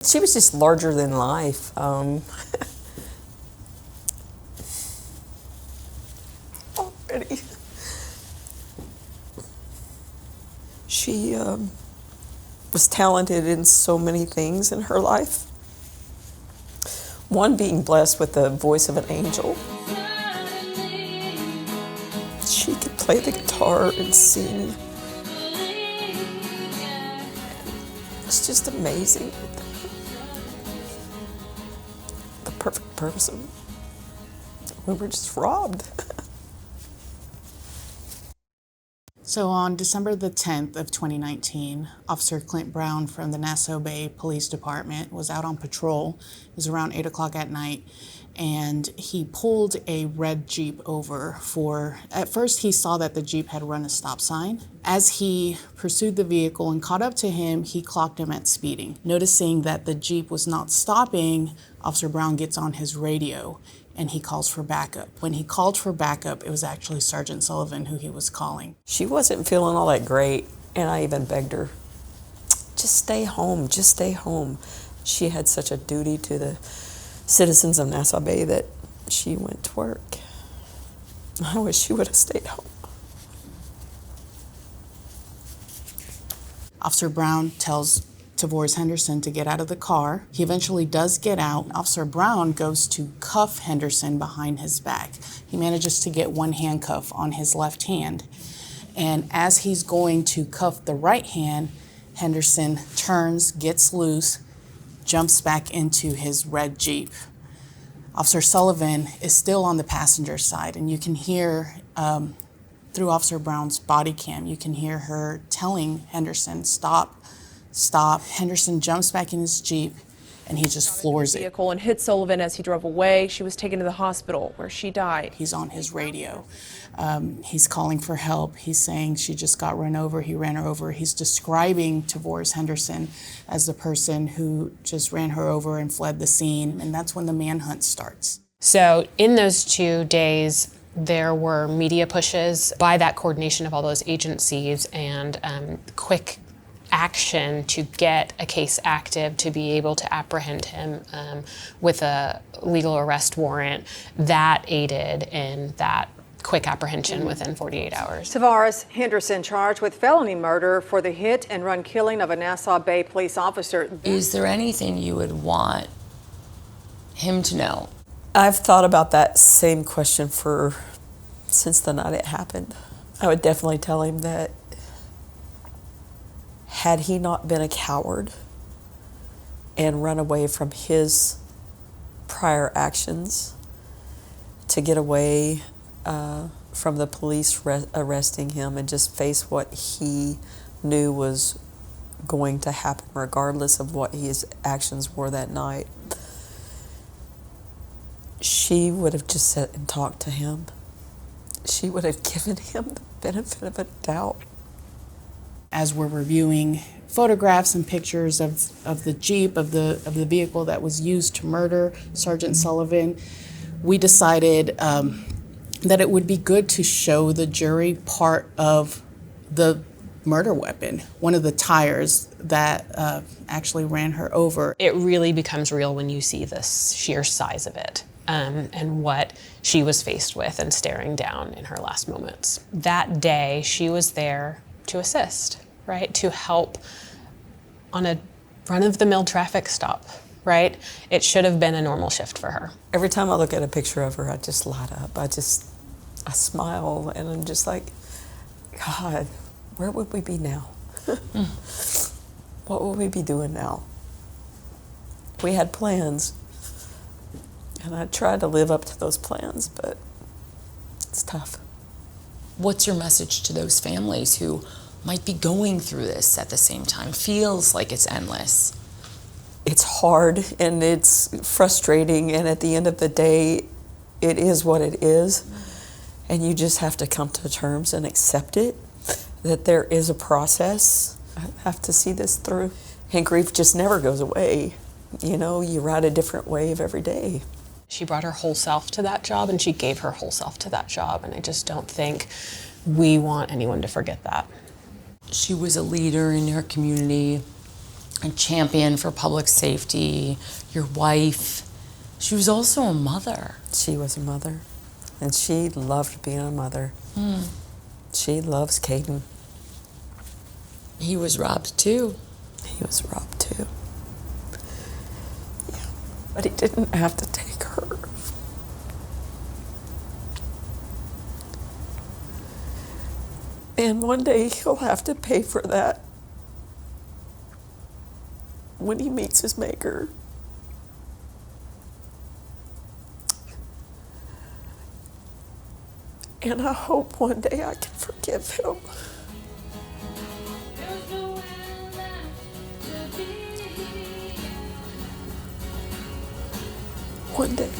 She was just larger than life. Already. She was talented in so many things in her life. One, being blessed with the voice of an angel. She could play the guitar and sing. It's just amazing. The perfect person. We were just robbed. So on December the 10th of 2019, Officer Clint Brown from the Nassau Bay Police Department was out on patrol. It was around 8 o'clock at night, and he pulled a red Jeep over at first he saw that the Jeep had run a stop sign. As he pursued the vehicle and caught up to him, he clocked him at speeding. Noticing that the Jeep was not stopping, Officer Brown gets on his radio and he calls for backup. When he called for backup, it was actually Sergeant Sullivan who he was calling. She wasn't feeling all that great, and I even begged her, just stay home, just stay home. She had such a duty to the citizens of Nassau Bay that she went to work. I wish she would have stayed home. Officer Brown tells Tavores Henderson to get out of the car. He eventually does get out. Officer Brown goes to cuff Henderson behind his back. He manages to get one handcuff on his left hand. And as he's going to cuff the right hand, Henderson turns, gets loose, jumps back into his red Jeep. Officer Sullivan is still on the passenger side, and you can hear, through Officer Brown's body cam, you can hear her telling Henderson, stop, stop. Henderson jumps back in his Jeep, and he just floors it. Vehicle and hit Sullivan as he drove away. She was taken to the hospital where she died. He's on his radio. He's calling for help. He's saying she just got run over. He ran her over. He's describing Tavores Henderson as the person who just ran her over and fled the scene, and that's when the manhunt starts. So in those 2 days, there were media pushes by that coordination of all those agencies and quick action to get a case active to be able to apprehend him with a legal arrest warrant. That aided in that quick apprehension within 48 hours. Tavores Henderson charged with felony murder for the hit and run killing of a Nassau Bay police officer. Is there anything you would want him to know? I've thought about that same question since the night it happened. I would definitely tell him that had he not been a coward and run away from his prior actions to get away from the police arresting him and just face what he knew was going to happen regardless of what his actions were that night, she would have just sat and talked to him. She would have given him the benefit of a doubt. As we're reviewing photographs and pictures of the Jeep, of the vehicle that was used to murder Sergeant Sullivan, we decided that it would be good to show the jury part of the murder weapon, one of the tires that actually ran her over. It really becomes real when you see the sheer size of it and what she was faced with and staring down in her last moments. That day, she was there to assist, right? To help on a run-of-the-mill traffic stop, right? It should have been a normal shift for her. Every time I look at a picture of her, I just light up. I smile, and I'm just like, God, where would we be now? What would we be doing now? We had plans, and I tried to live up to those plans, but it's tough. What's your message to those families who might be going through this at the same time? Feels like it's endless. It's hard and it's frustrating, and at the end of the day, it is what it is. And you just have to come to terms and accept it, that there is a process. I have to see this through. And grief just never goes away. You know, you ride a different wave every day. She brought her whole self to that job, and she gave her whole self to that job, and I just don't think we want anyone to forget that. She was a leader in her community, a champion for public safety, your wife. She was also a mother. She was a mother, and she loved being a mother. She loves Caden. He was robbed too. He was robbed too. Yeah, but he didn't have to take her. And one day he'll have to pay for that when he meets his maker. And I hope one day I can forgive him. One day.